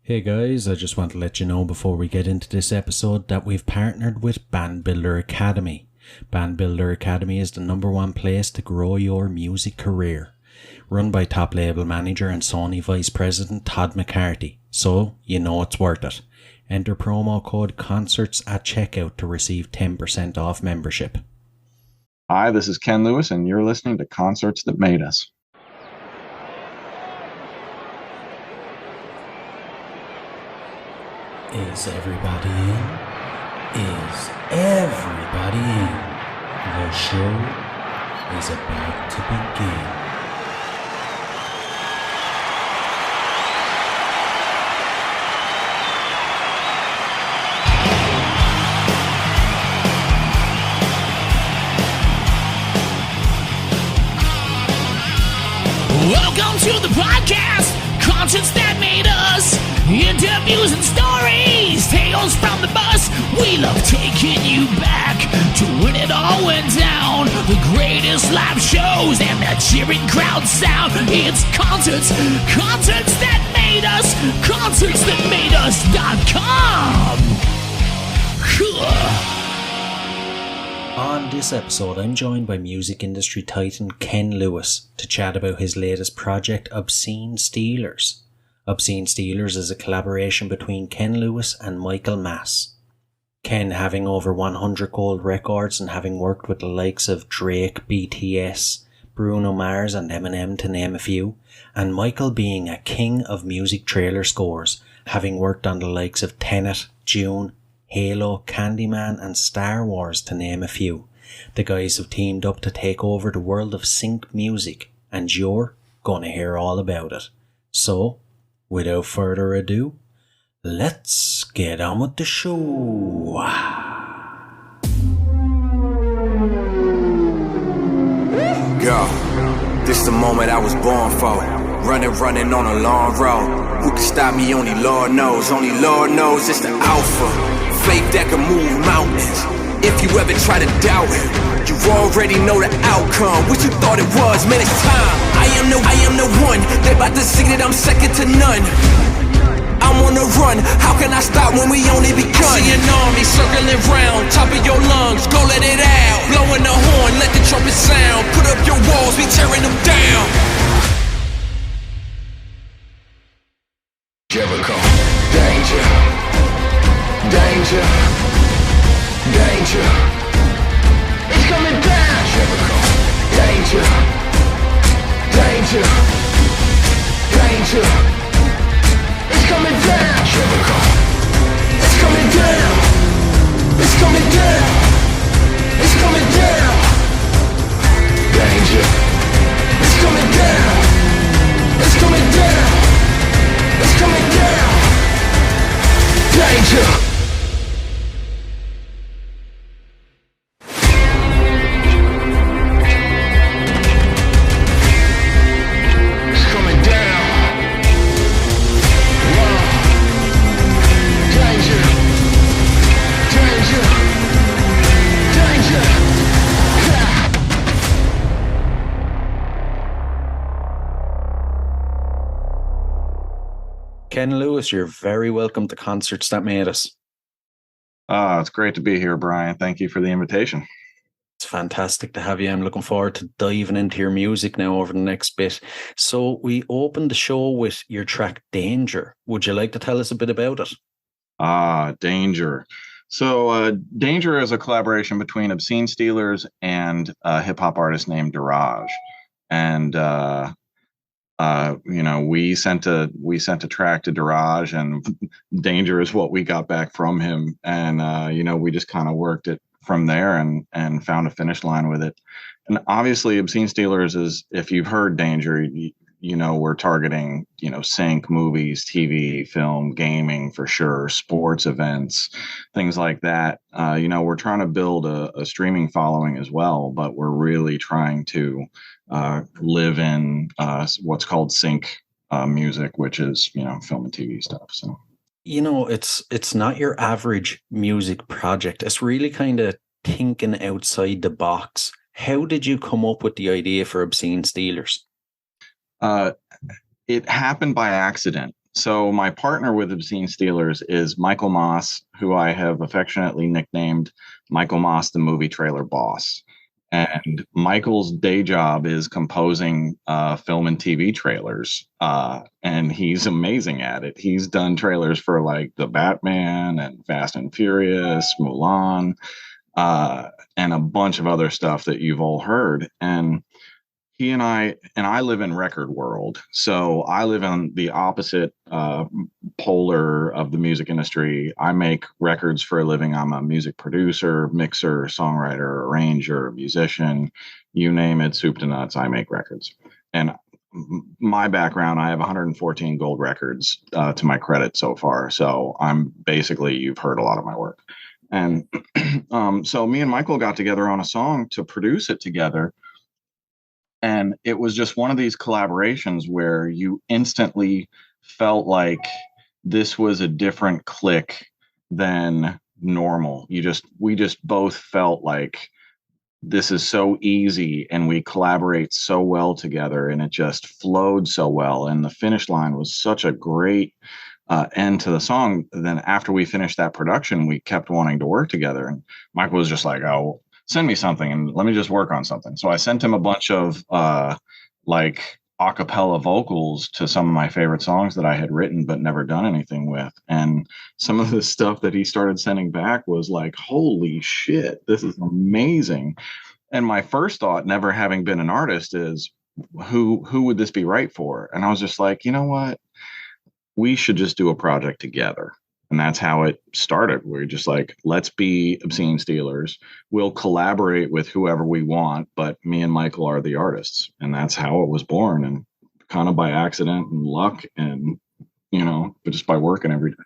Hey guys, I just want to let you know before we get into this episode that we've partnered with Band Builder Academy. Band Builder Academy is the #1 place to grow your music career. Run by top label manager and Sony Vice President Todd McCarthy, so you know it's worth it. Enter promo code CONCERTS at checkout to receive 10% off membership. Hi, this is Ken Lewis, and you're listening to Concerts That Made Us. Is everybody in? Is everybody in? The show is about to begin. Welcome to the podcast, Concerts That Made Us. Interviews and stories, tales from the bus. We love taking you back to when it all went down. The greatest live shows and the cheering crowd sound. It's concerts, concerts that made us, concertsthatmadeus.com. On this episode, I'm joined by music industry titan Ken Lewis to chat about his latest project, obSCENE Stealers. obSCENE Stealers is a collaboration between Ken Lewis and Michael Maas. Ken having over 100 gold records and having worked with the likes of Drake, BTS, Bruno Mars and Eminem to name a few, and Michael being a king of music trailer scores, having worked on the likes of Tenet, Dune, Halo, Candyman and Star Wars to name a few. The guys have teamed up to take over the world of sync music, and you're gonna hear all about it. So, without further ado, let's get on with the show. Yo, this the moment I was born for. Running on a long road. Who can stop me? Only Lord knows. Only Lord knows it's the alpha. Faith that can move mountains. If you ever try to doubt it, you already know the outcome. What you thought it was, man, it's time. I am the one. They about to see that I'm second to none. I'm on the run. How can I stop when we only begun? I see an army circling round, top of your lungs. Go let it out. Blowing the horn, let the trumpet sound. Put up your walls, we tearing them down. Jericho, danger, danger, danger. It's coming down. Jericho, danger, danger, danger. It's coming down. Jericho, it's coming down. It's coming down. It's coming down. Danger. It's coming down. It's coming down. It's coming down. Danger. It's coming down. Whoa. Danger. Danger. Danger. Yeah. Ken Lewis, you're very welcome to Concerts That Made Us. It's great to be here, Brian. Thank you for the invitation. It's fantastic to have you. I'm looking forward to diving into your music now over the next bit. So we opened the show with your track Danger. Would you like to tell us a bit about it? Danger. So Danger is a collaboration between obSCENE Stealers and a hip-hop artist named Diraj. And we sent a track to Diraj, and Danger is what we got back from him, and we just kind of worked it from there and found a finish line with it. And obviously obSCENE Stealers is, if you've heard Danger, we're targeting sync movies, TV, film, gaming for sure, sports events, things like that. We're trying to build a streaming following as well, but we're really trying to live in what's called sync music, which is film and TV stuff. So it's not your average music project. It's really kind of thinking outside the box. How did you come up with the idea for obSCENE Stealers? It happened by accident. So my partner with Obscene Stealers is Michael Maas, who I have affectionately nicknamed Michael Maas, the movie trailer boss. And Michael's day job is composing film and TV trailers, and he's amazing at it. He's done trailers for like The Batman and Fast and Furious, Mulan, and a bunch of other stuff that you've all heard. And he and I live in record world, so I live on the opposite polar of the music industry. I make records for a living. I'm a music producer, mixer, songwriter, arranger, musician, you name it, soup to nuts. I make records. And my background, I have 114 gold records to my credit so far, so I'm basically, you've heard a lot of my work. And so me and Michael got together on a song to produce it together. And it was just one of these collaborations where you instantly felt like this was a different click than normal. We just both felt like this is so easy and we collaborate so well together, and it just flowed so well. And the finish line was such a great end to the song. Then after we finished that production, we kept wanting to work together. And Michael was just like, oh, send me something and let me just work on something. So I sent him a bunch of like a cappella vocals to some of my favorite songs that I had written but never done anything with. And some of the stuff that he started sending back was like, holy shit, this is amazing. And my first thought, never having been an artist, is who would this be right for? And I was just like, you know what? We should just do a project together. And that's how it started. We're just like, let's be Obscene Stealers. We'll collaborate with whoever we want, but me and Michael are the artists. And that's how it was born. And kind of by accident and luck and, but just by working every day.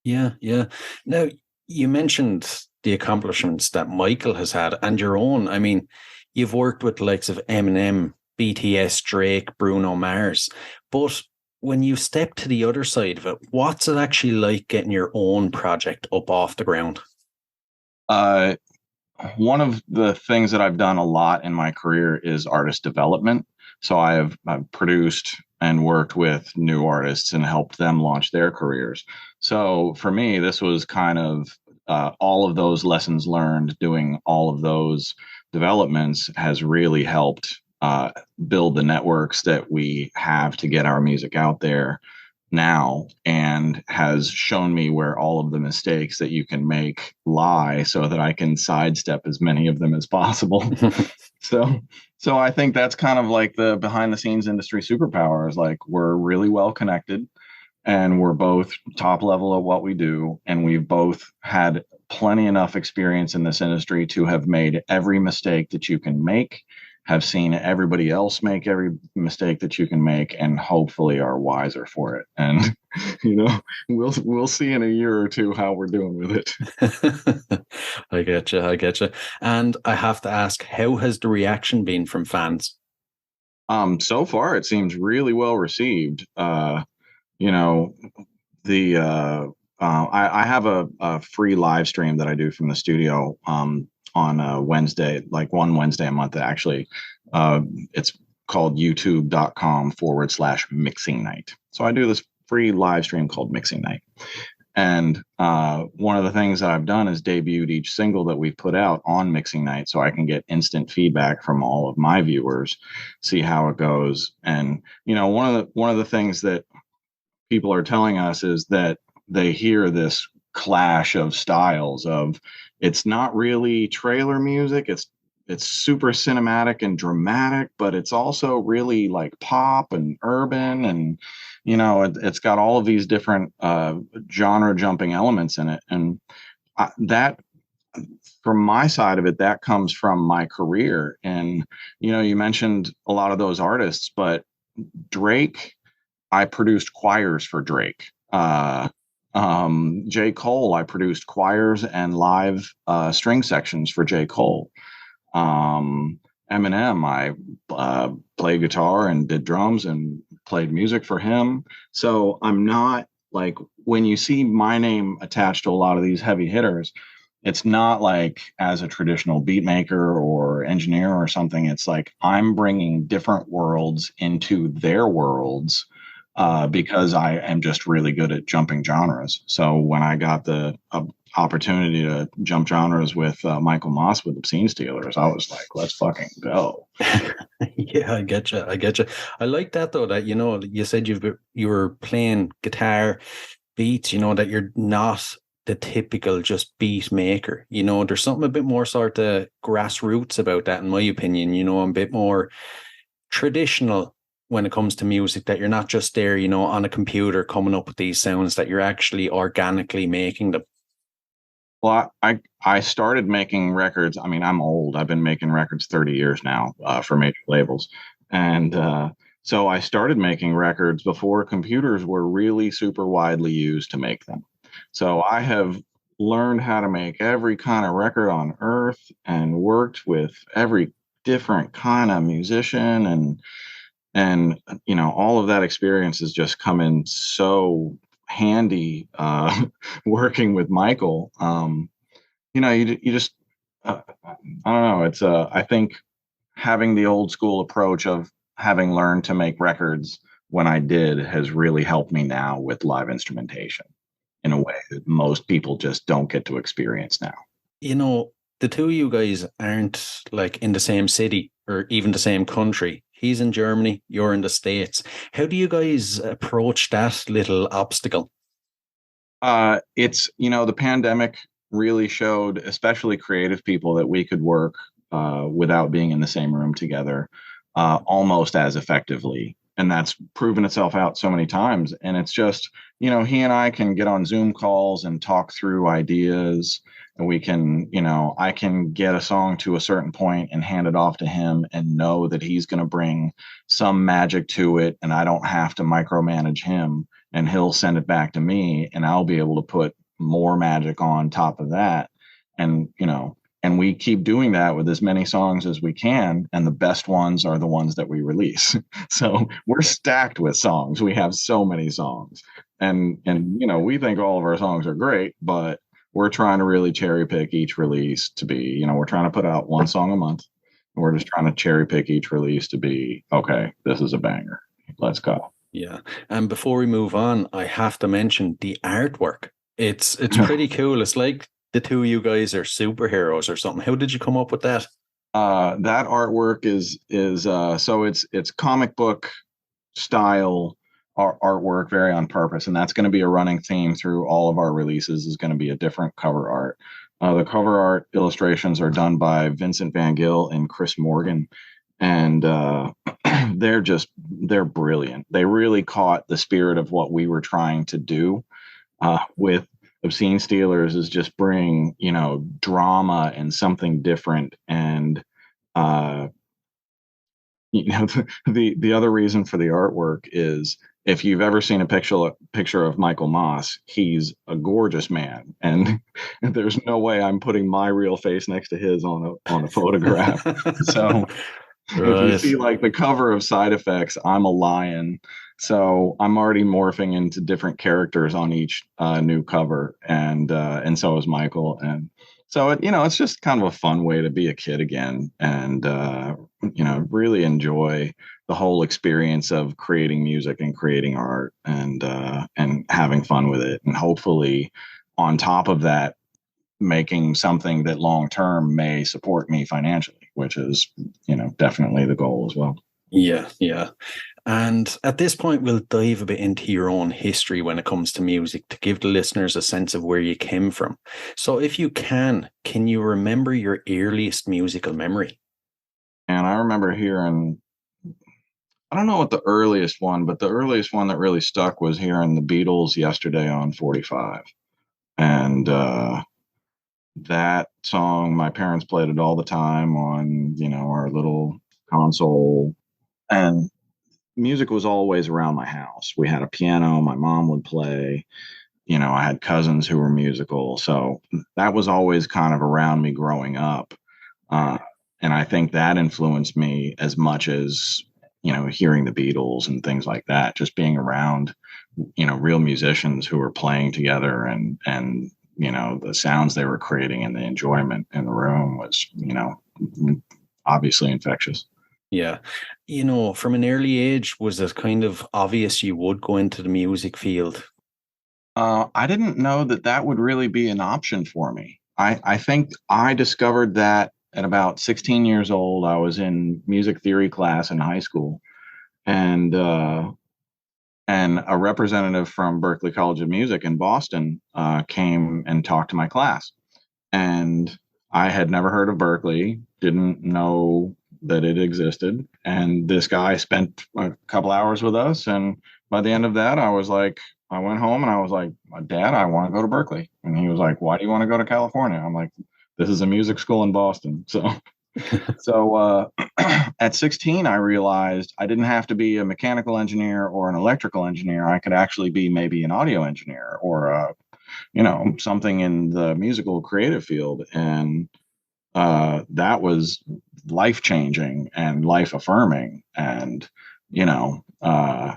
Yeah, yeah. Now, you mentioned the accomplishments that Michael has had and your own. I mean, you've worked with the likes of Eminem, BTS, Drake, Bruno Mars, but when you step to the other side of it, what's it actually like getting your own project up off the ground? One of the things that I've done a lot in my career is artist development. So I've produced and worked with new artists and helped them launch their careers. So for me, this was kind of all of those lessons learned, doing all of those developments has really helped build the networks that we have to get our music out there now, and has shown me where all of the mistakes that you can make lie so that I can sidestep as many of them as possible. So I think that's kind of like the behind the scenes industry superpower, is like, we're really well connected and we're both top level at what we do. And we've both had plenty enough experience in this industry to have made every mistake that you can make, have seen everybody else make every mistake that you can make, and hopefully are wiser for it. And, we'll see in a year or two how we're doing with it. I get you. And I have to ask, how has the reaction been from fans? So far, it seems really well received. I have a free live stream that I do from the studio on a Wednesday, like one Wednesday a month, actually. It's called youtube.com/mixing night. So I do this free live stream called Mixing Night. And one of the things that I've done is debuted each single that we've put out on Mixing Night, so I can get instant feedback from all of my viewers, see how it goes. And, one of the things that people are telling us is that they hear this clash of styles of, it's not really trailer music. It's super cinematic and dramatic, but it's also really like pop and urban, and it's got all of these different genre jumping elements in it. And that, from my side of it, that comes from my career. And you mentioned a lot of those artists, but Drake, I produced choirs for Drake. J. Cole, I produced choirs and live string sections for J. Cole. Eminem, I played guitar and did drums and played music for him. So I'm not like, when you see my name attached to a lot of these heavy hitters, it's not like as a traditional beat maker or engineer or something. It's like I'm bringing different worlds into their worlds because I am just really good at jumping genres. So when I got the opportunity to jump genres with Michael Maas with obSCENE Stealers, I was like, let's fucking go. Yeah, I get you. I get you. I like that though, that, you know, you said you were playing guitar beats, you know, that you're not the typical just beat maker. You know, there's something a bit more sort of grassroots about that, in my opinion, you know, a bit more traditional when it comes to music, that you're not just there, you know, on a computer coming up with these sounds, that you're actually organically making them. Well, I started making records. I mean, I'm old. I've been making records 30 years now for major labels. And so I started making records before computers were really super widely used to make them. So I have learned how to make every kind of record on earth and worked with every different kind of musician, and you know, all of that experience has just come in so handy working with Michael. You know, you just I don't know. It's I think having the old school approach of having learned to make records when I did has really helped me now with live instrumentation in a way that most people just don't get to experience now. You know, the two of you guys aren't like in the same city or even the same country. He's in Germany, you're in the States. How do you guys approach that little obstacle? It's, you know, the pandemic really showed, especially creative people, that we could work without being in the same room together almost as effectively. And that's proven itself out so many times. And it's just, you know, he and I can get on Zoom calls and talk through ideas. And we can, you know, I can get a song to a certain point and hand it off to him and know that he's going to bring some magic to it. And I don't have to micromanage him, and he'll send it back to me, and I'll be able to put more magic on top of that. And, you know, and we keep doing that with as many songs as we can. And the best ones are the ones that we release. So we're stacked with songs. We have so many songs, and, you know, we think all of our songs are great, but we're trying to really cherry pick each release to be, you know, we're trying to put out one song a month. And we're just trying to cherry pick each release to be, okay, this is a banger. Let's go. Yeah. And before we move on, I have to mention the artwork. It's pretty cool. It's like the two of you guys are superheroes or something. How did you come up with that? That artwork is so it's comic book style artwork, very on purpose, and that's going to be a running theme through all of our releases. Is going to be a different cover art. The cover art illustrations are done by Vincent Van Gill and Chris Morgan, and they're brilliant. They really caught the spirit of what we were trying to do with obSCENE Stealers, is just bring, you know, drama and something different. And you know, the other reason for the artwork is, if you've ever seen a picture of Michael Maas, he's a gorgeous man, and there's no way I'm putting my real face next to his on a photograph. So if you see like the cover of Side Effects, I'm a lion. So I'm already morphing into different characters on each new cover, and so is Michael. And so it, you know, it's just kind of a fun way to be a kid again, and you know, really enjoy the whole experience of creating music and creating art, and having fun with it, and hopefully on top of that, making something that long term may support me financially, which is, you know, definitely the goal as well. Yeah, yeah. And at this point, we'll dive a bit into your own history when it comes to music, to give the listeners a sense of where you came from. So if you can you remember your earliest musical memory? And I remember hearing, I don't know what the earliest one, but the earliest one that really stuck was hearing the Beatles Yesterday on 45. And that song, my parents played it all the time on, you know, our little console. And music was always around my house. We had a piano, my mom would play, you know, I had cousins who were musical. So that was always kind of around me growing up. And I think that influenced me as much as, you know, hearing the Beatles and things like that, just being around, you know, real musicians who were playing together, and, you know, the sounds they were creating and the enjoyment in the room was, you know, obviously infectious. Yeah. From an early age, was it kind of obvious you would go into the music field? I didn't know that that would really be an option for me. I think I discovered that at about 16 years old. I was in music theory class in high school, and a representative from Berklee College of Music in Boston came and talked to my class. And I had never heard of Berklee, didn't know that it existed. And this guy spent a couple hours with us. And by the end of that, I went home and I was like, Dad, I want to go to Berklee. And he was like, why do you want to go to California? I'm like, this is a music school in Boston. So at 16, I realized I didn't have to be a mechanical engineer or an electrical engineer. I could actually be maybe an audio engineer or something in the musical creative field. And that was life changing and life affirming. And,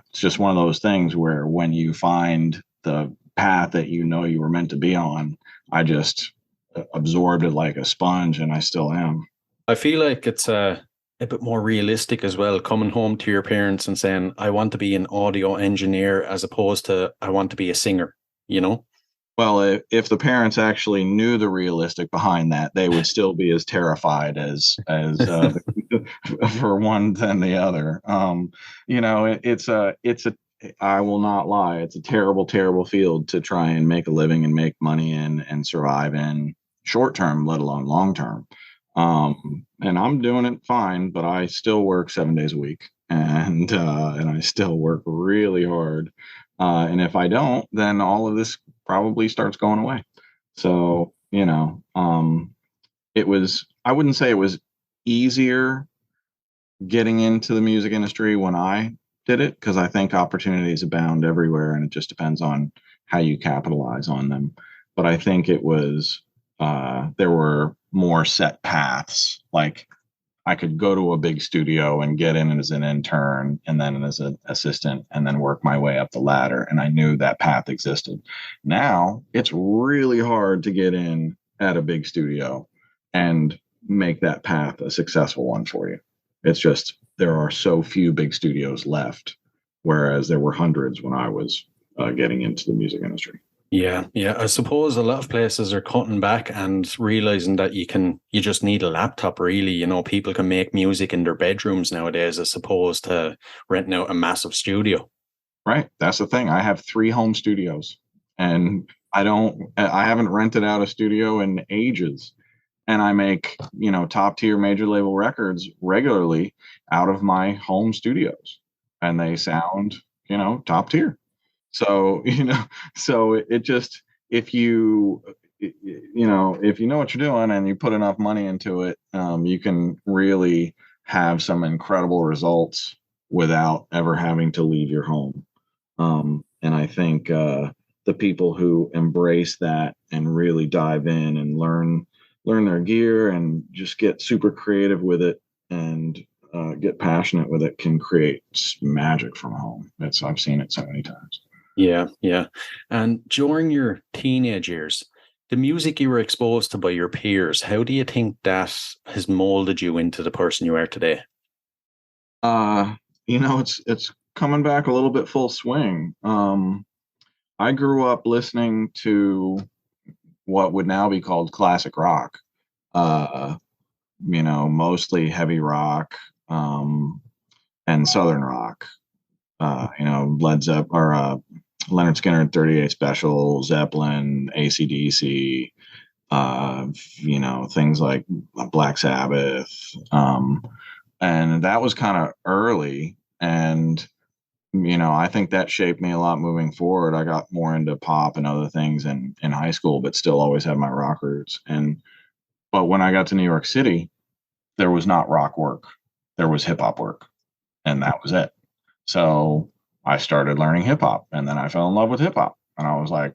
it's just one of those things where when you find the path that you were meant to be on, I just absorbed it like a sponge, and I still am. I feel like it's a bit more realistic as well, coming home to your parents and saying, I want to be an audio engineer as opposed to I want to be a singer, Well, if the parents actually knew the realistic behind that, they would still be as terrified as for one than the other. I will not lie, it's a terrible, terrible field to try and make a living and make money in and survive in short term, let alone long term. And I'm doing it fine, but I still work 7 days a week, and I still work really hard. And if I don't, then all of this probably starts going away. So, I wouldn't say it was easier getting into the music industry when I did it, because I think opportunities abound everywhere and it just depends on how you capitalize on them. But I think it was, there were more set paths. Like I could go to a big studio and get in as an intern and then as an assistant and then work my way up the ladder. And I knew that path existed. Now it's really hard to get in at a big studio and make that path a successful one for you. It's just, there are so few big studios left, whereas there were hundreds when I was getting into the music industry. Yeah. I suppose a lot of places are cutting back and realizing that you just need a laptop, really. People can make music in their bedrooms nowadays as opposed to renting out a massive studio. Right. That's the thing. I have 3 home studios, and I haven't rented out a studio in ages. And I make, top tier major label records regularly out of my home studios, and they sound, top tier. So, it just, if you know what you're doing and you put enough money into it, you can really have some incredible results without ever having to leave your home. And I think the people who embrace that and really dive in and learn their gear and just get super creative with it and get passionate with it can create magic from home. I've seen it so many times. Yeah. And during your teenage years, the music you were exposed to by your peers, how do you think that has molded you into the person you are today? It's coming back a little bit full swing. I grew up listening to what would now be called classic rock, mostly heavy rock, and Southern rock, Led Zeppelin or Leonard Skinner and 38 Special, Zeppelin, AC/DC, things like Black Sabbath. And that was kind of early. And, I think that shaped me a lot moving forward. I got more into pop and other things in high school, but still always had my rock roots. But when I got to New York City, there was not rock work. There was hip hop work. And that was it. So I started learning hip hop, and then I fell in love with hip hop, and I was like,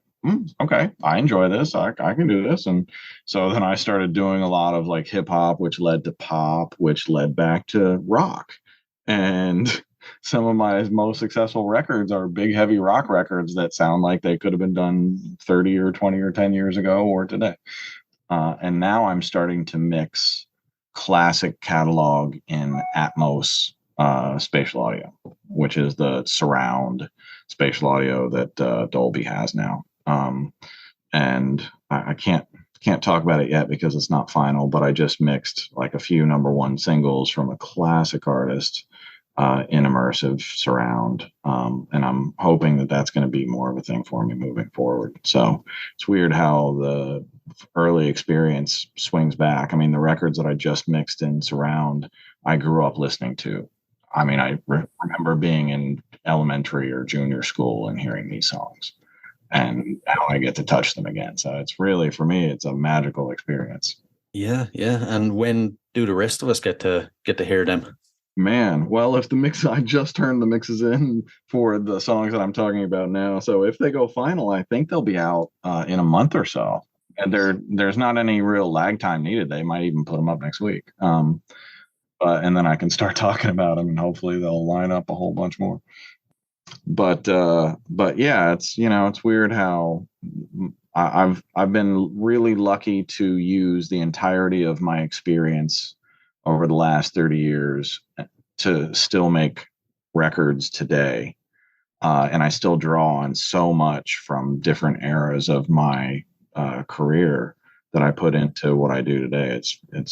okay, I enjoy this. I can do this. And so then I started doing a lot of like hip hop, which led to pop, which led back to rock. And some of my most successful records are big, heavy rock records that sound like they could have been done 30 or 20 or 10 years ago or today. And now I'm starting to mix classic catalog in Atmos spatial audio, which is the surround spatial audio that Dolby has now. And I can't talk about it yet because it's not final, but I just mixed like a few #1 singles from a classic artist in immersive surround. And I'm hoping that that's going to be more of a thing for me moving forward. So it's weird how the early experience swings back. I mean, the records that I just mixed in surround, I grew up listening to. I mean, I remember being in elementary or junior school and hearing these songs, and now I get to touch them again. So it's really, for me, it's a magical experience. Yeah. And when do the rest of us get to hear them? Man, well, if the mix, I just turned the mixes in for the songs that I'm talking about now. So if they go final, I think they'll be out in a month or so. And there's not any real lag time needed. They might even put them up next week. And then I can start talking about them, and hopefully they'll line up a whole bunch more. But yeah, it's weird how I've been really lucky to use the entirety of my experience over the last 30 years to still make records today. And I still draw on so much from different eras of my career that I put into what I do today.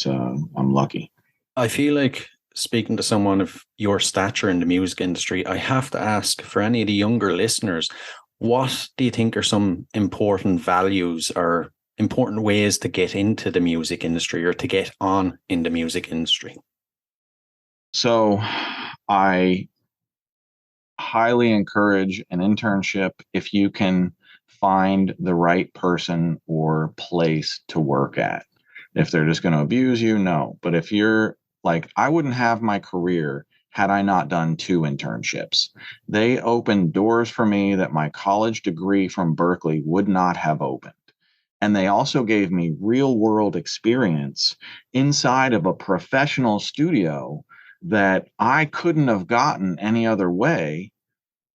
I'm lucky. I feel like, speaking to someone of your stature in the music industry, I have to ask, for any of the younger listeners, what do you think are some important values or important ways to get into the music industry or to get on in the music industry? So I highly encourage an internship if you can find the right person or place to work at. If they're just going to abuse you, no. But if you're like, I wouldn't have my career had I not done 2 internships. They opened doors for me that my college degree from Berkeley would not have opened. And they also gave me real world experience inside of a professional studio that I couldn't have gotten any other way,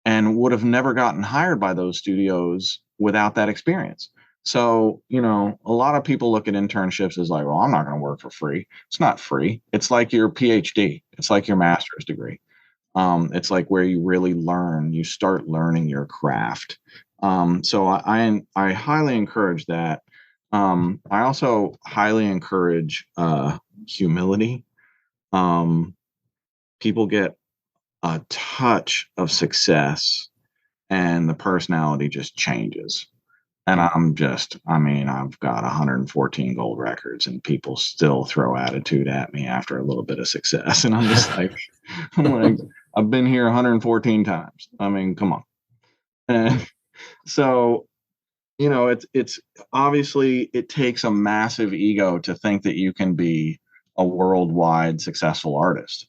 and would have never gotten hired by those studios without that experience. So, a lot of people look at internships as like, well, I'm not going to work for free. It's not free. It's like your PhD. It's like your master's degree. It's like where you really learn, you start learning your craft. So I highly encourage that. I also highly encourage humility. People get a touch of success and the personality just changes. And I've got 114 gold records and people still throw attitude at me after a little bit of success. And I'm just like, I've been here 114 times. I mean, come on. And so, it's obviously, it takes a massive ego to think that you can be a worldwide successful artist.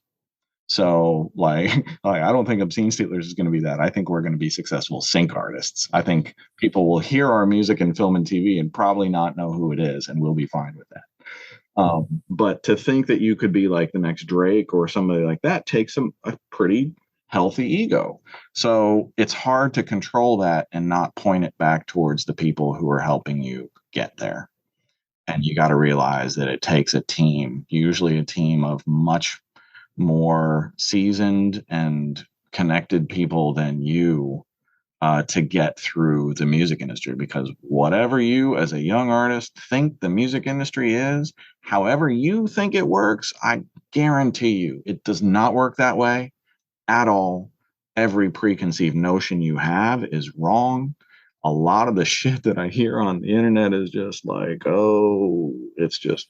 So like I don't think obscene Stealers is going to be that. I think we're going to be successful sync artists. I think people will hear our music in film and TV and probably not know who it is, and we'll be fine with that. But to think that you could be like the next Drake or somebody like that takes a pretty healthy ego. So it's hard to control that and not point it back towards the people who are helping you get there. And you got to realize that it takes a team, usually a team of much more seasoned and connected people than you to get through the music industry, because whatever you as a young artist think the music industry is, however you think it works, I guarantee you it does not work that way at all. Every preconceived notion you have is wrong. A lot of the shit that I hear on the internet is just like, oh, it's just,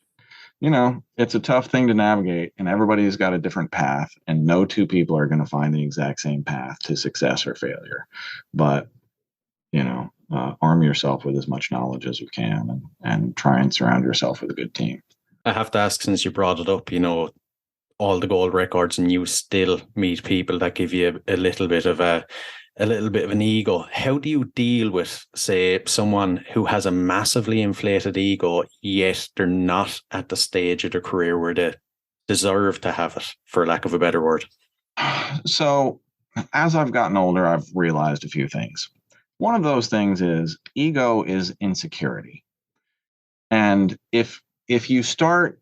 it's a tough thing to navigate, and everybody's got a different path, and no 2 people are going to find the exact same path to success or failure. But, arm yourself with as much knowledge as you can, and try and surround yourself with a good team. I have to ask, since you brought it up, all the gold records, and you still meet people that give you a little bit of an ego. How do you deal with, say, someone who has a massively inflated ego, yet they're not at the stage of their career where they deserve to have it, for lack of a better word? So as I've gotten older, I've realized a few things. One of those things is ego is insecurity. And if you start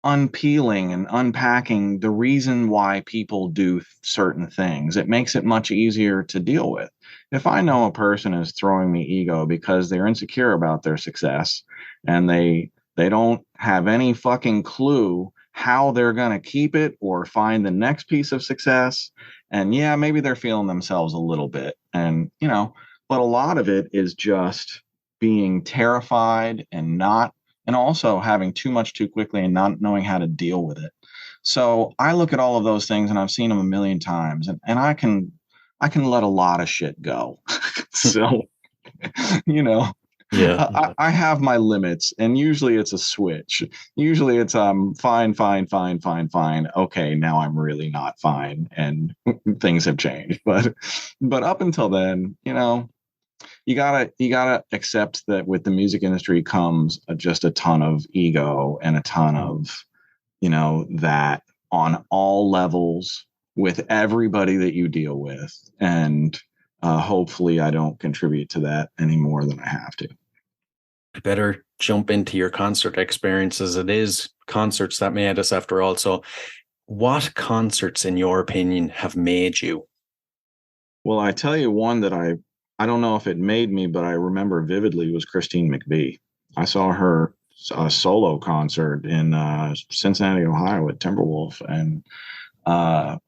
unpeeling and unpacking the reason why people do certain things. It makes it much easier to deal with. If I know a person is throwing me ego because they're insecure about their success and they don't have any fucking clue how they're going to keep it or find the next piece of success, and yeah, maybe they're feeling themselves a little bit, and but a lot of it is just being terrified and not, and also having too much too quickly and not knowing how to deal with it. So I look at all of those things, and I've seen them a million times, and I can let a lot of shit go. So, you know, Yeah. I have my limits, and usually it's a switch. Usually it's fine, fine, fine, fine, fine. Okay, now I'm really not fine, and things have changed. But up until then, you gotta accept that with the music industry comes just a ton of ego and a ton of that on all levels with everybody that you deal with, and hopefully I don't contribute to that any more than I have to. I better jump into your concert experiences. It is concerts that made us, after all. So what concerts, in your opinion, have made you? Well, I tell you one that I don't know if it made me, but I remember vividly was Christine McVie. I saw her solo concert in Cincinnati, Ohio at Timberwolf, and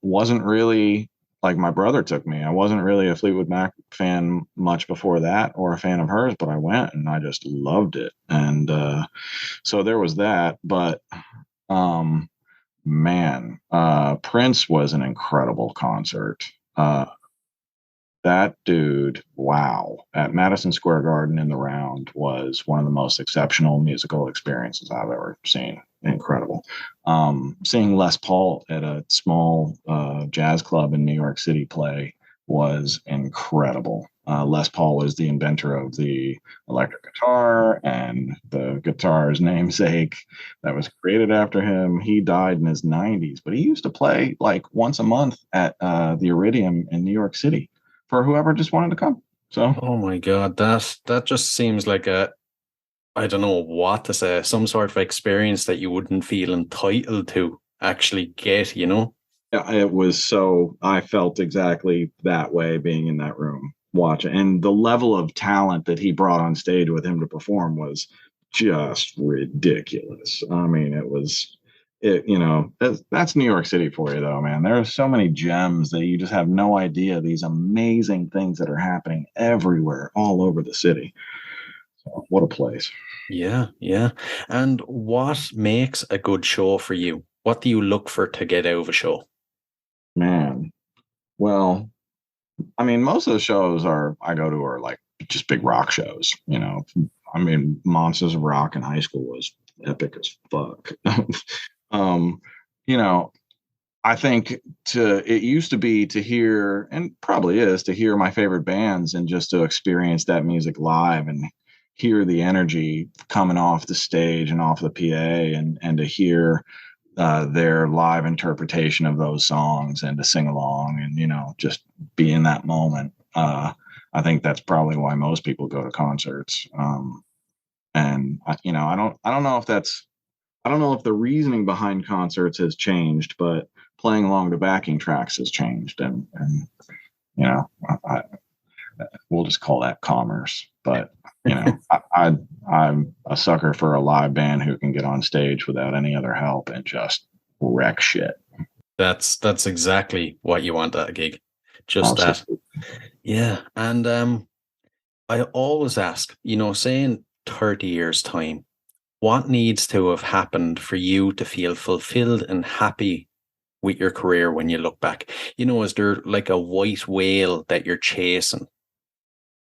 wasn't really, like, my brother took me. I wasn't really a Fleetwood Mac fan much before that, or a fan of hers, but I went and I just loved it. And so there was that. But um, man, Prince was an incredible concert. That dude, wow, at Madison Square Garden in the round was one of the most exceptional musical experiences I've ever seen. Incredible. Seeing Les Paul at a small jazz club in New York City play was incredible. Les Paul was the inventor of the electric guitar and the guitar's namesake that was created after him. He died in his 90s, but he used to play like once a month at the Iridium in New York City for whoever just wanted to come. So, Oh my God, that just seems like I don't know what to say, some sort of experience that you wouldn't feel entitled to actually get, yeah, it was so, I felt exactly that way being in that room watching. And the level of talent that he brought on stage with him to perform was just ridiculous. I mean, that's New York City for you, though, man. There are so many gems that you just have no idea, these amazing things that are happening everywhere, all over the city. So, what a place. Yeah, yeah. And what makes a good show for you? What do you look for to get out of a show? Man. Well, I mean, most of the shows I go to are like just big rock shows, I mean, Monsters of Rock in high school was epic as fuck. um, you know, I think it used to be to hear, and probably is, to hear my favorite bands and just to experience that music live and hear the energy coming off the stage and off the PA, and to hear their live interpretation of those songs and to sing along and just be in that moment. I think that's probably why most people go to concerts. And I don't know if I don't know if the reasoning behind concerts has changed, but playing along to backing tracks has changed, and you know I, we'll just call that commerce. But I'm a sucker for a live band who can get on stage without any other help and just wreck shit. That's exactly what you want at a gig. Just Absolutely. that. Yeah. And I always ask, say in 30 years' time, what needs to have happened for you to feel fulfilled and happy with your career when you look back? Is there like a white whale that you're chasing?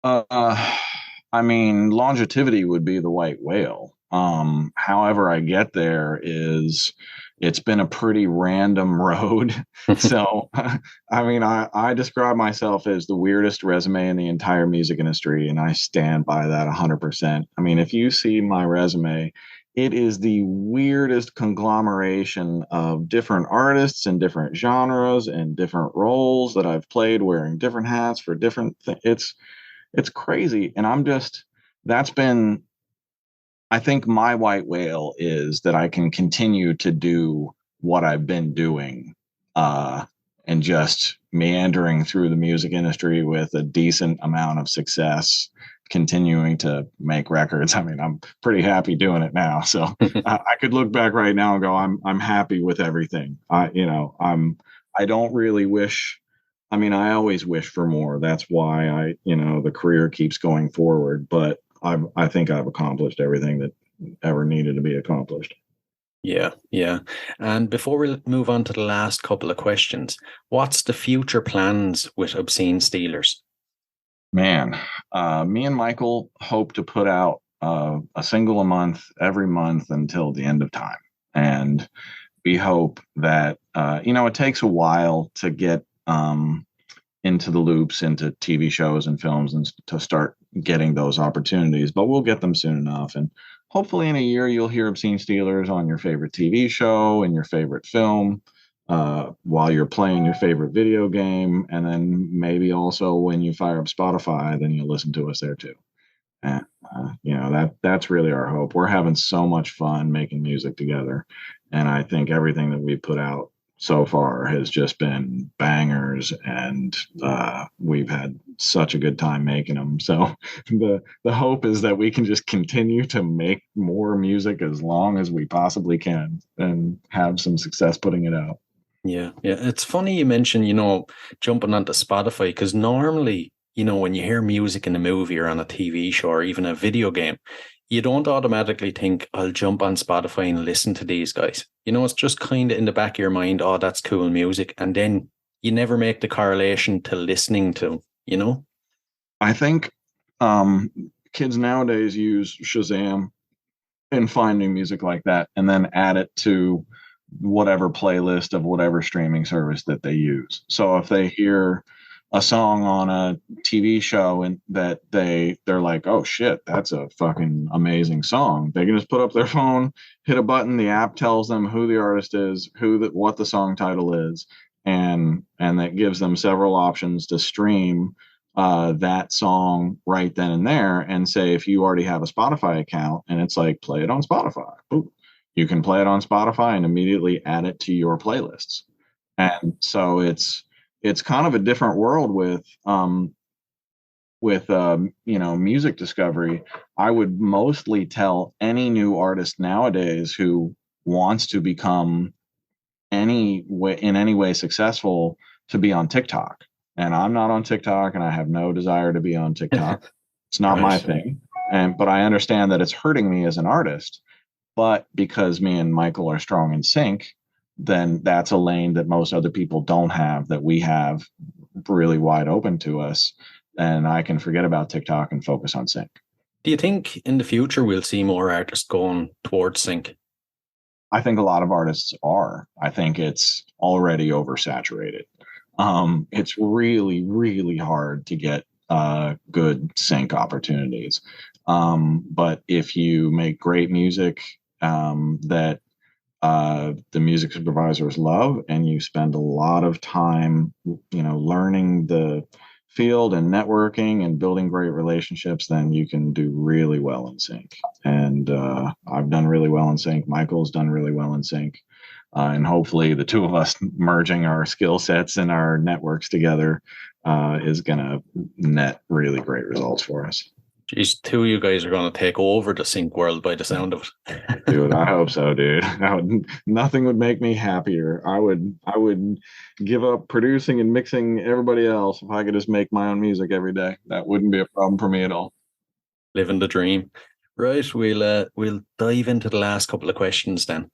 I mean, longevity would be the white whale. However I get there is, it's been a pretty random road. So, I mean, I describe myself as the weirdest resume in the entire music industry, and I stand by that 100%. I mean, if you see my resume, it is the weirdest conglomeration of different artists and different genres and different roles that I've played, wearing different hats for different things. It's crazy. And that's been, I think my white whale is that I can continue to do what I've been doing, and just meandering through the music industry with a decent amount of success, continuing to make records. I mean, I'm pretty happy doing it now. So I could look back right now and go, I'm happy with everything. I don't really wish. I mean, I always wish for more. That's why the career keeps going forward. But I think I've accomplished everything that ever needed to be accomplished. Yeah, yeah. And before we move on to the last couple of questions, what's the future plans with Obscene Stealers? Man, me and Michael hope to put out a single a month every month until the end of time. And we hope that, it takes a while to get into the loops, into TV shows and films, and to start getting those opportunities, but we'll get them soon enough. And hopefully in a year, you'll hear Obscene Stealers on your favorite TV show and your favorite film, while you're playing your favorite video game. And then maybe also when you fire up Spotify, then you'll listen to us there too. And, that's really our hope. We're having so much fun making music together. And I think everything that we put out so far has just been bangers, and we've had such a good time making them. So the hope is that we can just continue to make more music as long as we possibly can and have some success putting it out. Yeah, yeah. It's funny you mentioned, jumping onto Spotify, because normally, when you hear music in a movie or on a TV show or even a video game, you don't automatically think, I'll jump on Spotify and listen to these guys. It's just kind of in the back of your mind, oh, that's cool music. And then you never make the correlation to listening to, I think kids nowadays use Shazam and finding music like that, and then add it to whatever playlist of whatever streaming service that they use. So if they hear a song on a TV show and that they're like, oh shit, that's a fucking amazing song, they can just put up their phone, hit a button, the app tells them who the artist is, what the song title is, and that gives them several options to stream that song right then and there. And say if you already have a Spotify account, and it's like, play it on Spotify. Ooh, you can play it on Spotify and immediately add it to your playlists. And so it's kind of a different world with music discovery. I would mostly tell any new artist nowadays who wants to become in any way successful to be on TikTok. And I'm not on TikTok, and I have no desire to be on TikTok. It's not my thing. But I understand that it's hurting me as an artist. But because me and Michael are strong in sync, then that's a lane that most other people don't have, that we have really wide open to us. And I can forget about TikTok and focus on sync. Do you think in the future we'll see more artists going towards sync? I think a lot of artists are. I think it's already oversaturated. It's really, really hard to get good sync opportunities. But if you make great music that the music supervisors love, and you spend a lot of time, learning the field and networking and building great relationships, then you can do really well in sync. And I've done really well in sync. Michael's done really well in sync. And hopefully the two of us merging our skill sets and our networks together is going to net really great results for us. Geez, two of you guys are going to take over the sync world by the sound of it. Dude, I hope so, dude. Nothing would make me happier. I would give up producing and mixing everybody else if I could just make my own music every day. That wouldn't be a problem for me at all. Living the dream. Right, we'll dive into the last couple of questions then.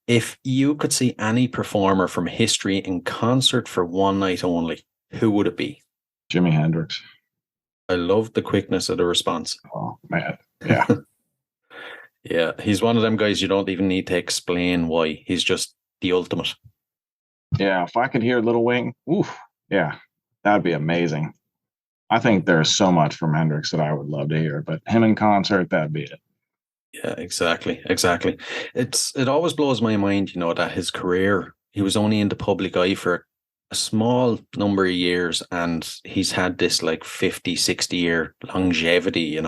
If you could see any performer from history in concert for one night only, who would it be? Jimi Hendrix. I love the quickness of the response. Oh, man. Yeah. Yeah, he's one of them guys you don't even need to explain why. He's just the ultimate. Yeah, if I could hear Little Wing, yeah, that'd be amazing. I think there's so much from Hendrix that I would love to hear, but him in concert, that'd be it. Yeah, exactly. It always blows my mind, that his career, he was only in the public eye for a small number of years, and he's had this like 50, 60 year longevity,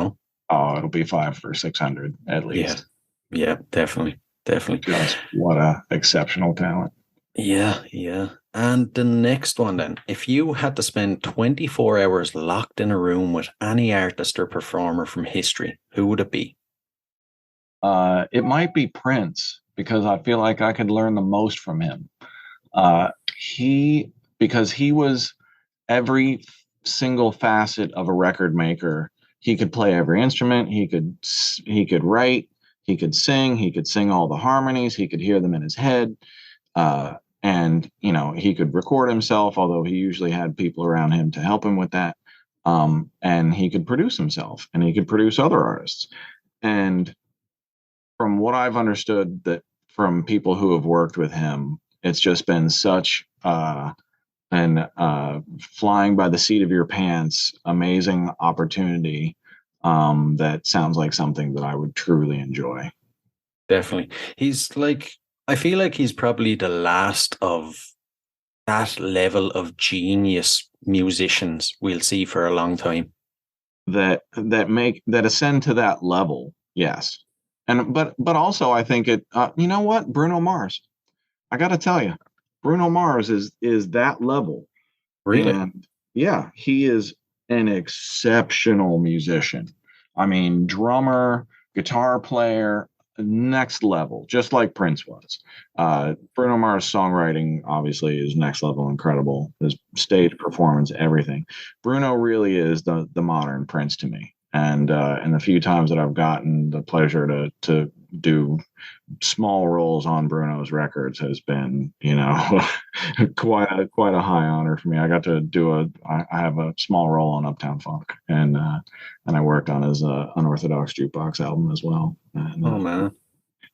Oh, it'll be 5 or 600 at least. Yeah, definitely. Just what a exceptional talent. Yeah. And the next one then, if you had to spend 24 hours locked in a room with any artist or performer from history, who would it be? It might be Prince, because I feel like I could learn the most from him. Because he was every single facet of a record maker. He could play every instrument. He could write. He could sing. He could sing all the harmonies. He could hear them in his head. And he could record himself, although he usually had people around him to help him with that. And he could produce himself, and he could produce other artists. And from what I've understood, that from people who have worked with him, it's just been such an flying by the seat of your pants, amazing opportunity. That sounds like something that I would truly enjoy. Definitely. I feel like he's probably the last of that level of genius musicians we'll see for a long time. That ascend to that level, yes. And but also I think it. You know what, Bruno Mars. I got to tell you, Bruno Mars is that level. Really? And yeah, he is an exceptional musician. I mean, drummer, guitar player, next level, just like Prince was. Bruno Mars' songwriting obviously is next level, incredible. His stage performance, everything. Bruno really is the modern Prince to me. And the few times that I've gotten the pleasure to do small roles on Bruno's records has been, quite a high honor for me. I got to do I have a small role on Uptown Funk, and I worked on his Unorthodox Jukebox album as well. And, oh man!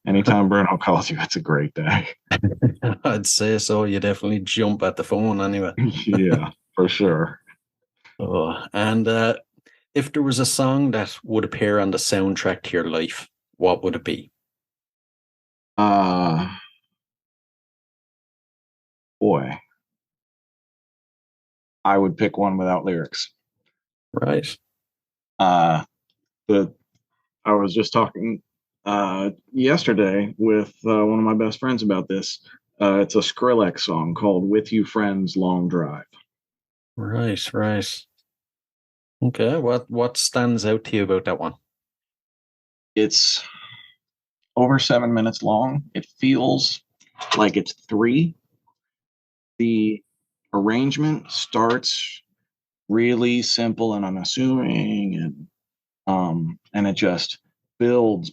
Anytime Bruno calls you, it's a great day. I'd say so. You definitely jump at the phone anyway. Yeah, for sure. Oh, and if there was a song that would appear on the soundtrack to your life, what would it be? Boy, I would pick one without lyrics. Right. I was just talking yesterday with one of my best friends about this. It's a Skrillex song called "With You Friends, Long Drive." Right. Okay. What stands out to you about that one? It's over 7 minutes long. It feels like it's 3. The arrangement starts really simple and unassuming, and it just builds,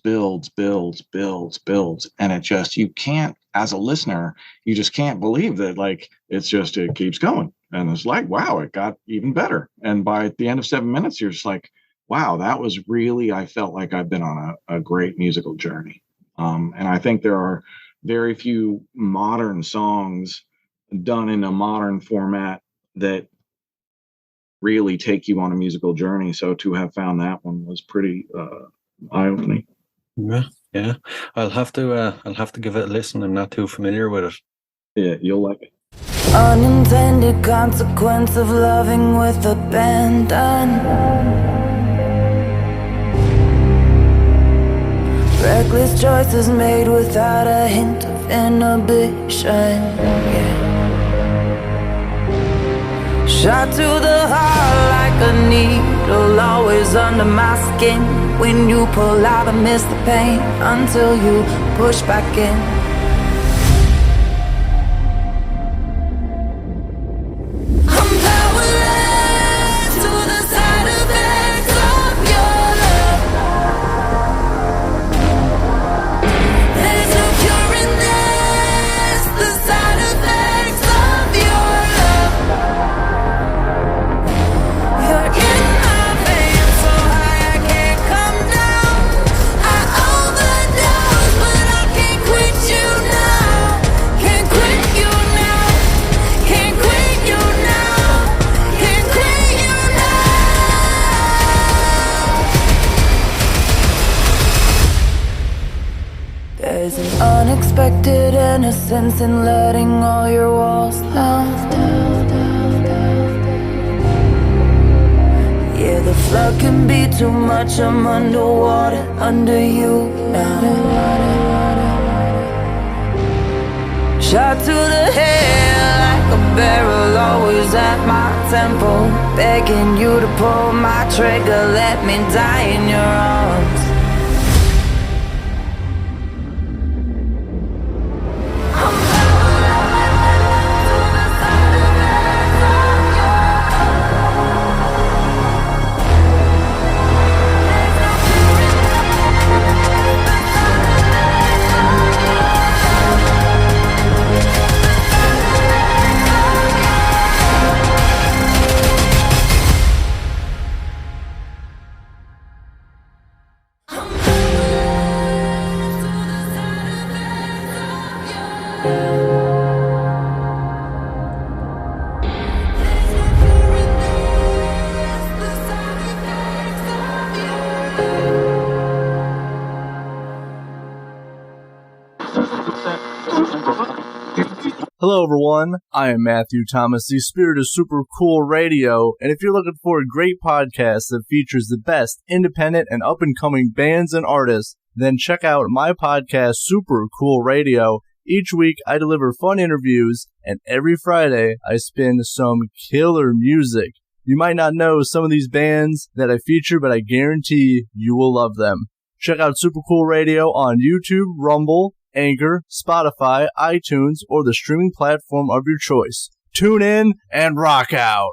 and you can't, as a listener, you just can't believe that, like, it keeps going, and it's like, wow, it got even better. And by the end of 7 minutes, you're just like, wow, that was really, I felt like I've been on a great musical journey. And I think there are very few modern songs done in a modern format that really take you on a musical journey. So to have found that one was pretty eye-opening. Yeah. I'll have to give it a listen. I'm not too familiar with it. Yeah, you'll like it. Unintended consequence of loving with abandon. Reckless choices made without a hint of inhibition. Yeah. Shot to the heart like a needle, always under my skin. When you pull out, I miss the pain until you push back in. There's an unexpected innocence in letting all your walls down. Yeah, the Love can be too much, I'm underwater, under you now. Shot to the head like a barrel, always at my tempo, begging you to pull my trigger, let me die in your arms. Hello everyone, I am Matthew Thomas, the spirit of Super Cool Radio, and if you're looking for a great podcast that features the best independent and up-and-coming bands and artists, then check out my podcast, Super Cool Radio. Each week I deliver fun interviews, and every Friday I spin some killer music. You might not know some of these bands that I feature, but I guarantee you will love them. Check out Super Cool Radio on YouTube, Rumble, Anchor, Spotify, iTunes, or the streaming platform of your choice. Tune in and rock out!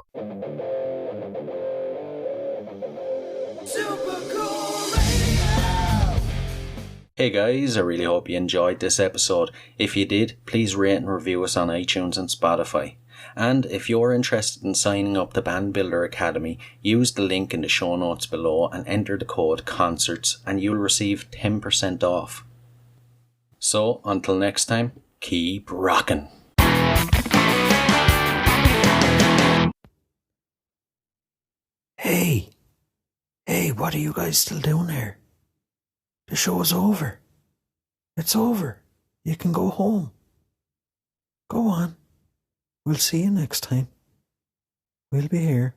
Hey guys, I really hope you enjoyed this episode. If you did, please rate and review us on iTunes and Spotify. And if you're interested in signing up to Band Builder Academy, use the link in the show notes below and enter the code CONCERTS and you'll receive 10% off. So, until next time, keep rockin'. Hey, what are you guys still doing here? The show is over. It's over. You can go home. Go on. We'll see you next time. We'll be here.